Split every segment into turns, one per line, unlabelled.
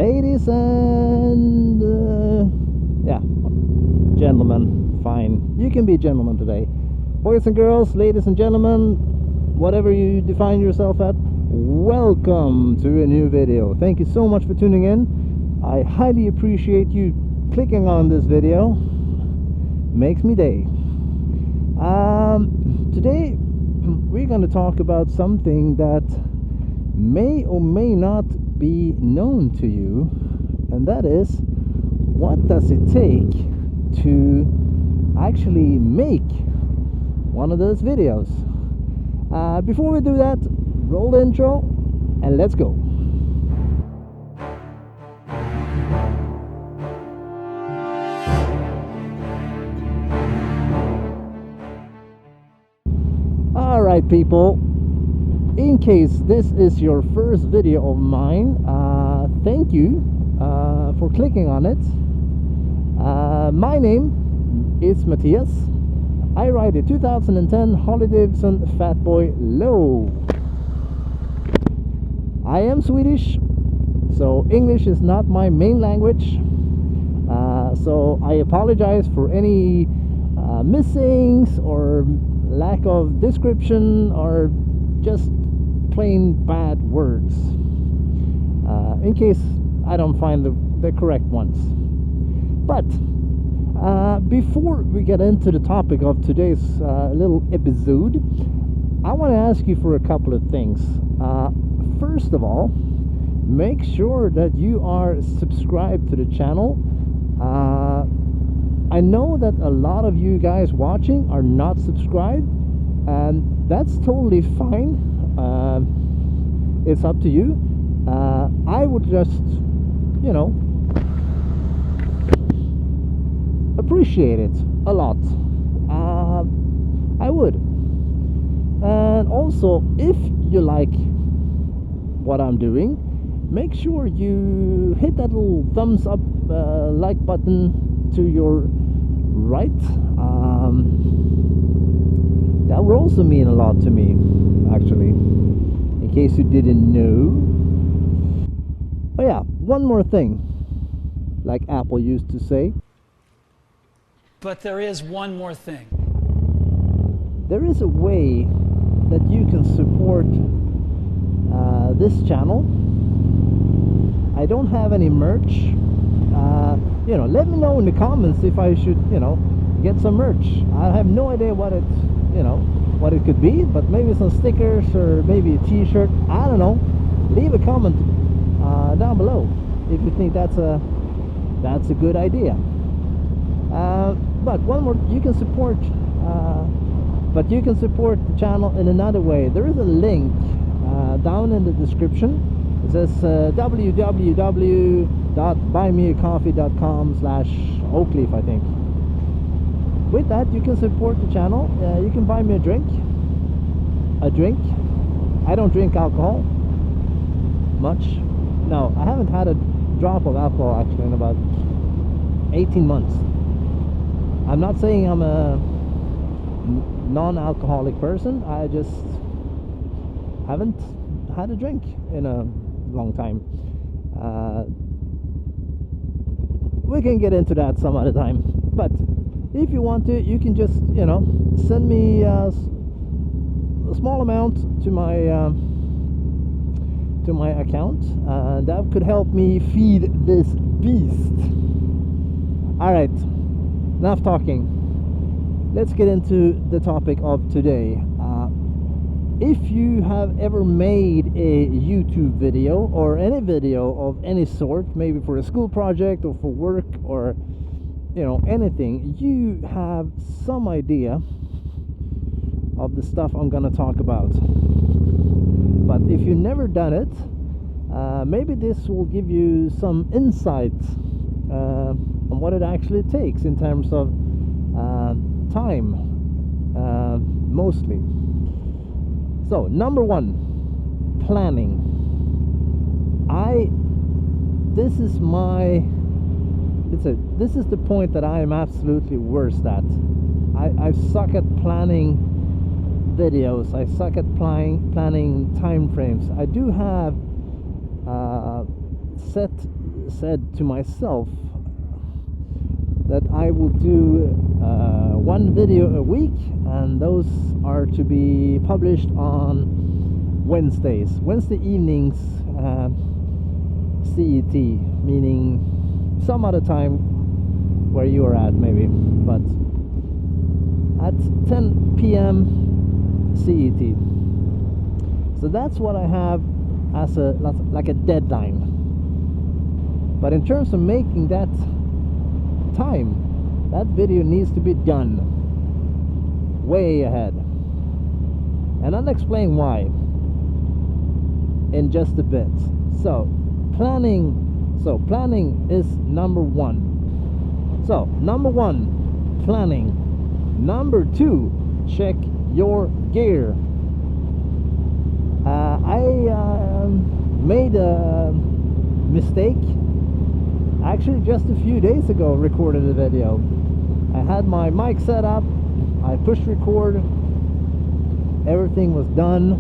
ladies and yeah, gentlemen, fine, you can be gentlemen today, boys and girls, ladies and gentlemen, whatever you define yourself at, welcome to a new video. Thank you so much for tuning in. I highly appreciate you clicking on this video. Makes me day. Today we're going to talk about something that may or may not be known to you, and that is, what does it take to actually make one of those videos? Before we do that, roll the intro and let's go. Alright people, in case this is your first video of mine, thank you for clicking on it. My name is Matthias. I ride a 2010 Harley-Davidson Fat Boy Lo. I am Swedish, so English is not my main language, so I apologize for any missings or lack of description or just plain bad words, in case I don't find the correct ones. But before we get into the topic of today's little episode, I want to ask you for a couple of things. First of all, make sure that you are subscribed to the channel. I know that a lot of you guys watching are not subscribed, and that's totally fine. It's up to you. I would just, you know, appreciate it a lot. I would. And also, if you like what I'm doing, make sure you hit that little thumbs up like button to your right. That would also mean a lot to me, actually, in case you didn't know. Oh yeah, one more thing, like Apple used to say.
But there is one more thing.
There is a way that you can support this channel. I don't have any merch. You know, let me know in the comments if I should, you know, get some merch. I have no idea what it, you know, what it could be, but maybe some stickers or maybe a t-shirt. I don't know. Leave a comment down below if you think that's a good idea. But one more, you can support but you can support the channel in another way. There is a link down in the description. It says www.buymeacoffee.com/Oakleaf, I think. With that, you can support the channel. You can buy me a drink. I don't drink alcohol much. No, I haven't had a drop of alcohol actually in about 18 months. I'm not saying I'm a non-alcoholic person. I just haven't had a drink in a long time. We can get into that some other time, but if you want to, you can just, you know, send me a small amount to my account, and that could help me feed this beast. All right, enough talking. Let's get into the topic of today. If you have ever made a YouTube video or any video of any sort, maybe for a school project or for work or, you know, anything, you have some idea of the stuff I'm gonna talk about. But if you've never done it, maybe this will give you some insight on what it actually takes in terms of time, mostly. So number one, planning. This is the point that I am absolutely worst at. I suck at planning videos. I suck at planning time frames. I do have set said to myself that I will do one video a week, and those are to be published on Wednesday evenings, CET, meaning some other time where you are at, maybe, but at 10 p.m. CET. So that's what I have as like a deadline. But in terms of making that time, that video needs to be done way ahead, and I'll explain why in just a bit. So planning is number one. So number one, planning. Number two, check your gear. I made a mistake. Actually, just a few days ago, recorded a video. I had my mic set up, I pushed record, everything was done.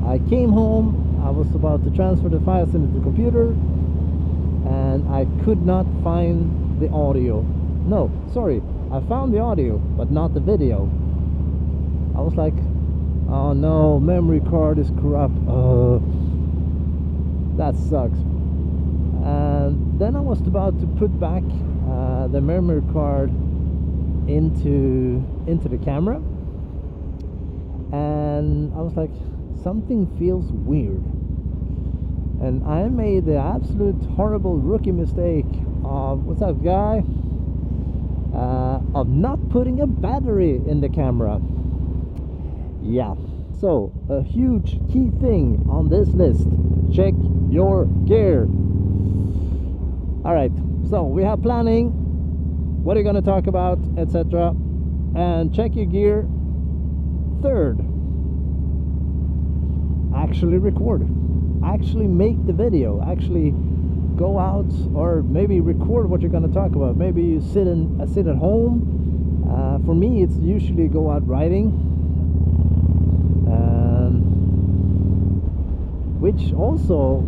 I came home, I was about to transfer the files into the computer, and I could not find the audio. No, sorry, I found the audio, but not the video. I was like, oh no, memory card is corrupt. That sucks. And then I was about to put back the memory card into the camera, and I was like, something feels weird. And I made the absolute horrible rookie mistake of, what's up guy, of not putting a battery in the camera. Yeah, so a huge key thing on this list: check your gear. All right, so we have planning, what are you going to talk about, etc., and check your gear. Third, actually record, actually make the video, actually go out, or maybe record what you're going to talk about. Maybe you sit at home. For me, it's usually go out riding, which also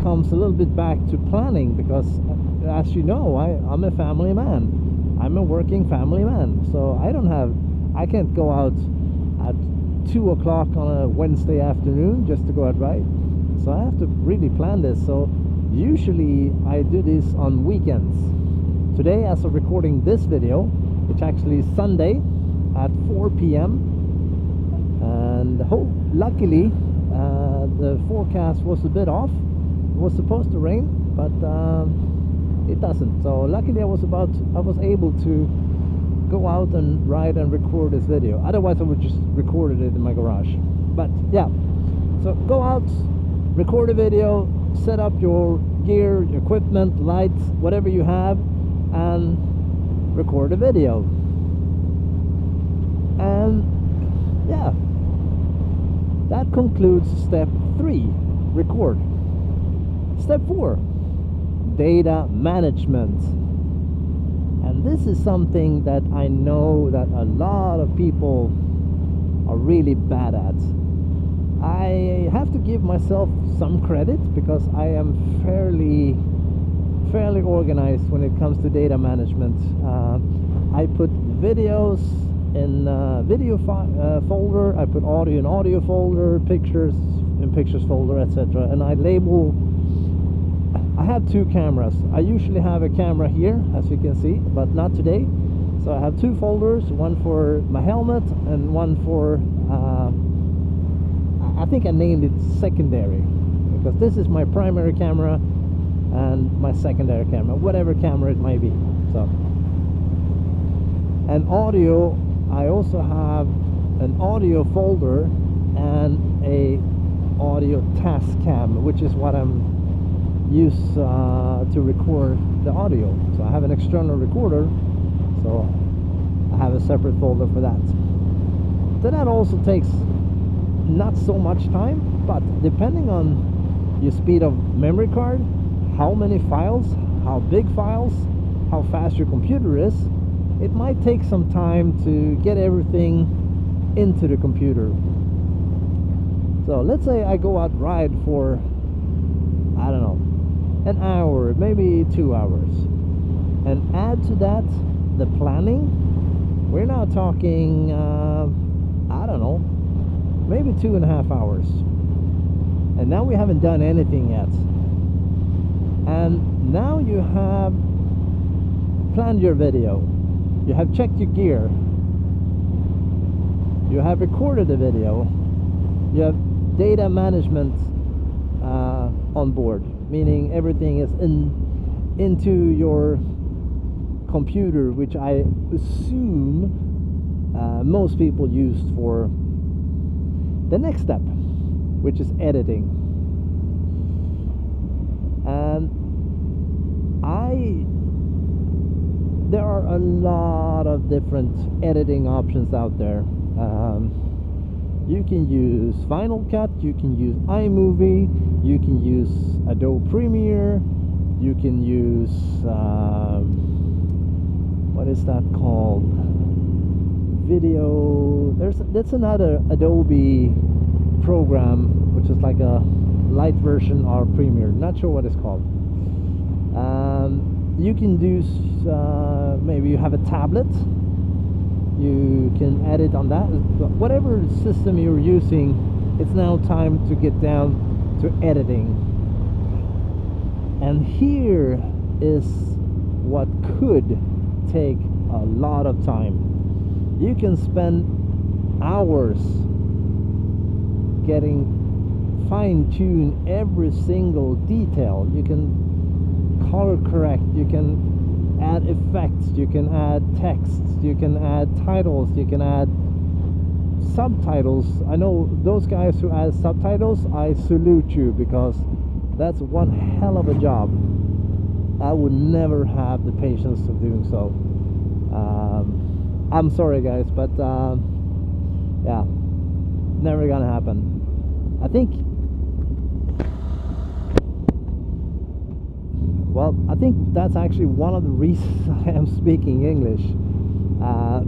comes a little bit back to planning, because as you know, I'm a family man. I'm a working family man, so I can't go out at 2 o'clock on a Wednesday afternoon just to go out ride. So I have to really plan this. So usually I do this on weekends. Today, as of recording this video, it's actually Sunday at 4 p.m. and luckily the forecast was a bit off. It was supposed to rain, but it doesn't. So luckily I was able to go out and ride and record this video. Otherwise I would just recorded it in my garage. But yeah, so go out, record a video, set up your gear, your equipment, lights, whatever you have, and record a video. And yeah, that concludes step 3, record. Step 4, data management. And this is something that I know that a lot of people are really bad at. I have to give myself some credit, because I am fairly organized when it comes to data management. I put videos in video folder, I put audio in audio folder, pictures in pictures folder, etc. And I label. I have 2 cameras. I usually have a camera here, as you can see, but not today. So I have 2 folders, one for my helmet and one for I think I named it secondary, because this is my primary camera and my secondary camera, whatever camera it might be. So, and audio, I also have an audio folder and a audio Tascam, which is what I'm used to record the audio. So I have an external recorder, so I have a separate folder for that. So that also takes not so much time, but depending on your speed of memory card, how many files, how big files, how fast your computer is, it might take some time to get everything into the computer. So let's say I go out ride for, I don't know, an hour, maybe 2 hours. And add to that the planning, we're now talking, I don't know, maybe 2.5 hours. And now we haven't done anything yet. And now you have planned your video, you have checked your gear, you have recorded the video, you have data management on board, meaning everything is into your computer, which I assume most people use for the next step, which is editing. And there are a lot of different editing options out there. You can use Final Cut, you can use iMovie, you can use Adobe Premiere, you can use what is that called? Video. That's another Adobe program, which is like a light version of Premiere. Not sure what it's called. You can do maybe you have a tablet, you can edit on that. Whatever system you're using, it's now time to get down to editing. And here is what could take a lot of time. You can spend hours getting fine-tune every single detail. You can color correct, you can add effects, you can add texts, you can add titles, you can add subtitles. I know those guys who add subtitles, I salute you, because that's one hell of a job. I would never have the patience of doing so. I'm sorry guys, but yeah, never gonna happen. I think that's actually one of the reasons I am speaking English,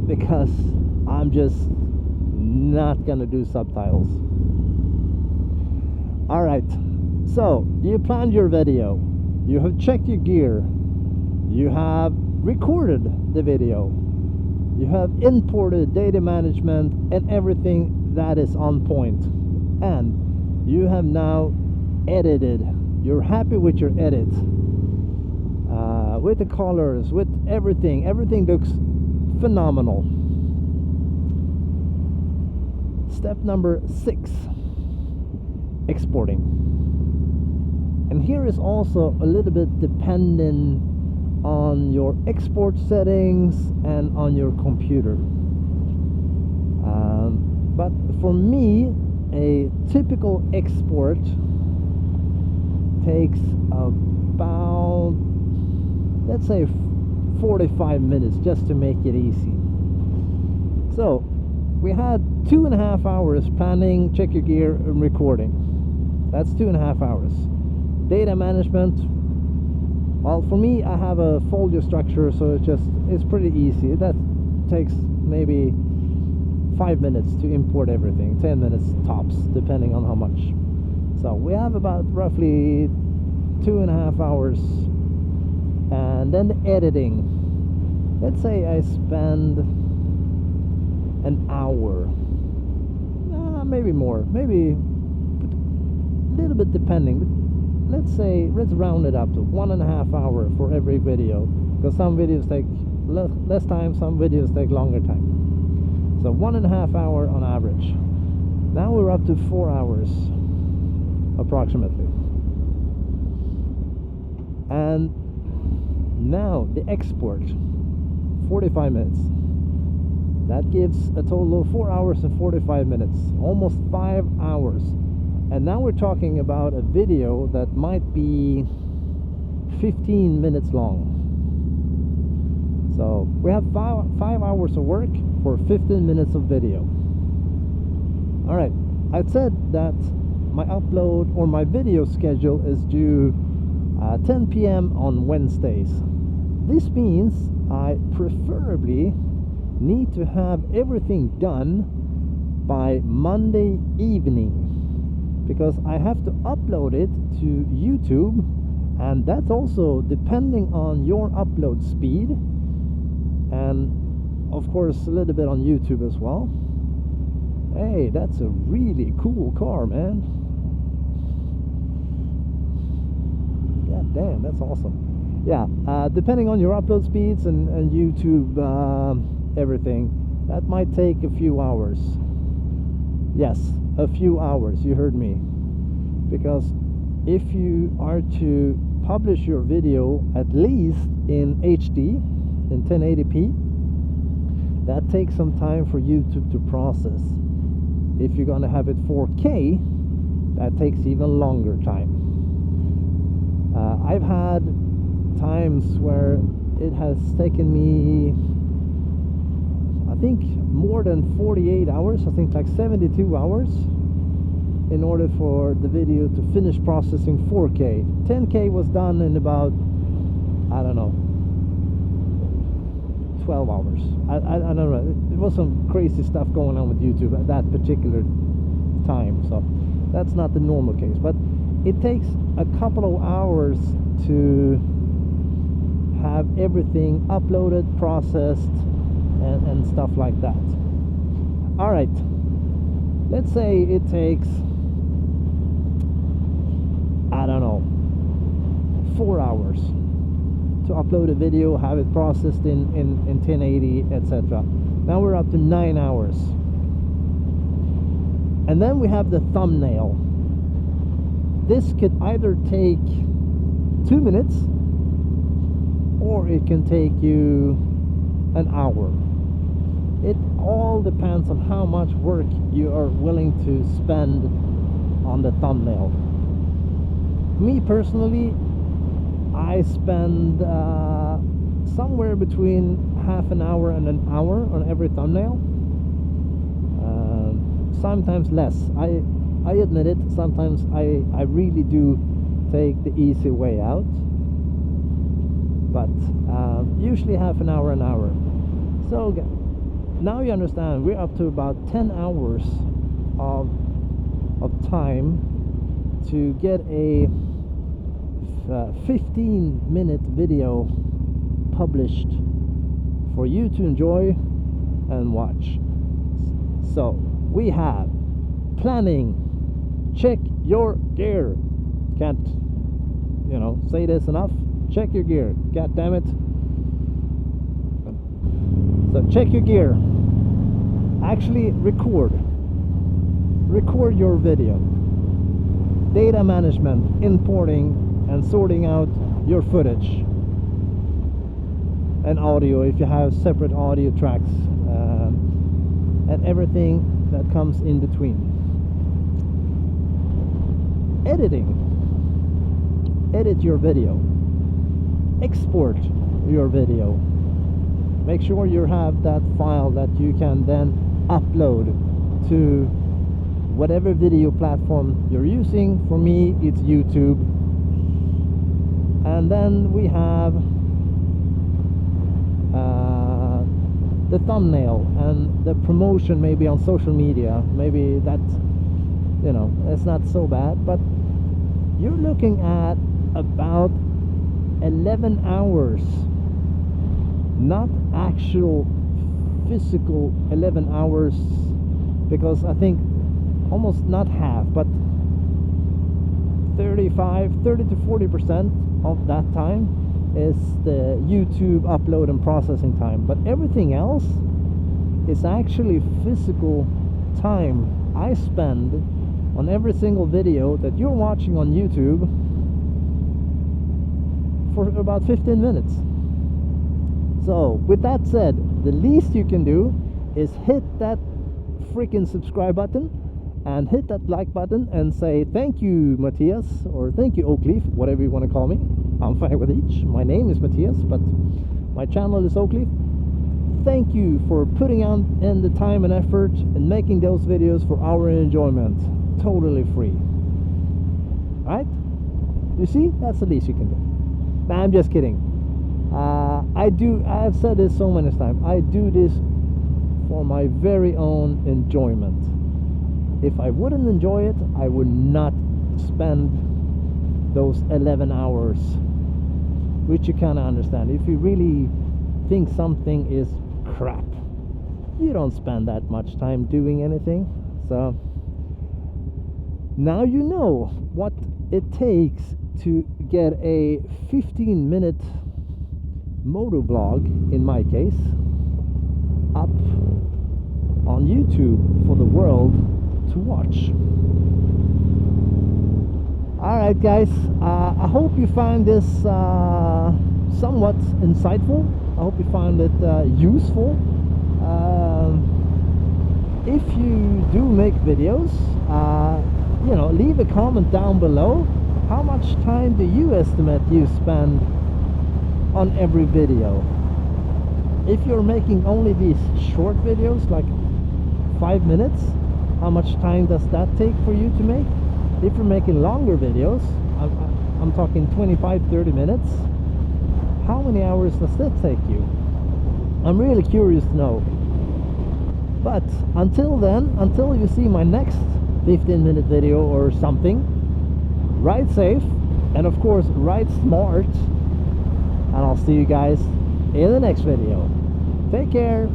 because I'm just not gonna do subtitles. Alright, so you planned your video, you have checked your gear, you have recorded the video, you have imported data management and everything that is on point, and you have now edited. You're happy with your edit, with the colors, with everything. Everything looks phenomenal. Step number 6, exporting. And here is also a little bit dependent on your export settings and on your computer. But for me, a typical export takes about, let's say, 45 minutes, just to make it easy. So we had 2.5 hours planning, check your gear, and recording. That's 2.5 hours. Data management, well, for me, I have a folder structure, so it's pretty easy. That takes maybe 5 minutes to import everything, 10 minutes tops, depending on how much. So we have about roughly 2.5 hours. And then the editing, let's say I spend an hour, maybe more, maybe a little bit depending, but let's round it up to 1.5 hours for every video, because some videos take less time, some videos take longer time. So 1.5 hours on average. Now we're up to 4 hours approximately. And now the export, 45 minutes. That gives a total of 4 hours and 45 minutes, almost 5 hours. And now we're talking about a video that might be 15 minutes long. So we have 5 hours of work for 15 minutes of video. Alright, I said that my upload or my video schedule is due 10 p.m. on Wednesdays. This means I preferably need to have everything done by Monday evening, because I have to upload it to YouTube and that's also depending on your upload speed, and of course a little bit on YouTube as well. Hey, that's a really cool car, man. God damn, that's awesome. Yeah, depending on your upload speeds and YouTube everything, that might take a few hours. Yes, a few hours, you heard me. Because if you are to publish your video at least in HD, in 1080p, that takes some time for YouTube to process. If you're gonna have it 4K, that takes even longer time. I've had times where it has taken me, I think, more than 48 hours, I think like 72 hours, in order for the video to finish processing 4K. 10K was done in about, I don't know, 12 hours. I don't know. It was some crazy stuff going on with YouTube at that particular time, so that's not the normal case. But it takes a couple of hours to have everything uploaded, processed, and stuff like that. Alright, let's say it takes, I don't know, 4 hours to upload a video, have it processed in 1080, etc. Now we're up to 9 hours. And then we have the thumbnail. This could either take 2 minutes, or it can take you an hour. It all depends on how much work you are willing to spend on the thumbnail. Me personally, I spend somewhere between half an hour and an hour on every thumbnail. Sometimes less. I admit it, sometimes I really do take the easy way out. But usually half an hour, an hour. So now you understand, we're up to about 10 hours of time to get a 15-minute video published for you to enjoy and watch. So we have planning. Check your gear. Can't, you know, say this enough. Check your gear. God damn it. So check your gear. Actually record your video. Data management, importing and sorting out your footage, and audio if you have separate audio tracks, and everything that comes in between. Editing. Edit your video. Export your video. Make sure you have that file that you can then upload to whatever video platform you're using. For me, it's YouTube. And then we have the thumbnail and the promotion, maybe on social media. Maybe that, you know, it's not so bad, but you're looking at about 11 hours, not actual physical 11 hours, because I think almost not half, but 30 to 40% of that time is the YouTube upload and processing time. But everything else is actually physical time I spend on every single video that you're watching on YouTube for about 15 minutes. So with that said, the least you can do is hit that freaking subscribe button and hit that like button and say thank you Matthias, or thank you Oakleaf, whatever you want to call me. I'm fine with each. My name is Matthias, but my channel is Oakleaf. Thank you for putting on in the time and effort and making those videos for our enjoyment, totally free. Right? You see, that's the least you can do. Nah, I'm just kidding. I've said this so many times, I do this for my very own enjoyment. If I wouldn't enjoy it, I would not spend those 11 hours, which you kind of understand. If you really think something is crap, you don't spend that much time doing anything. So now you know what it takes to get a 15-minute motovlog, in my case, up on YouTube for the world to watch. Alright guys, I hope you find this somewhat insightful. I hope you find it useful. If you do make videos, you know, leave a comment down below. How much time do you estimate you spend on every video? If you're making only these short videos, like 5 minutes, how much time does that take for you to make? If you're making longer videos, I'm talking 25-30 minutes, how many hours does that take you? I'm really curious to know. But until then, until you see my next 15-minute video or something, ride safe, and of course ride smart, and I'll see you guys in the next video. Take care.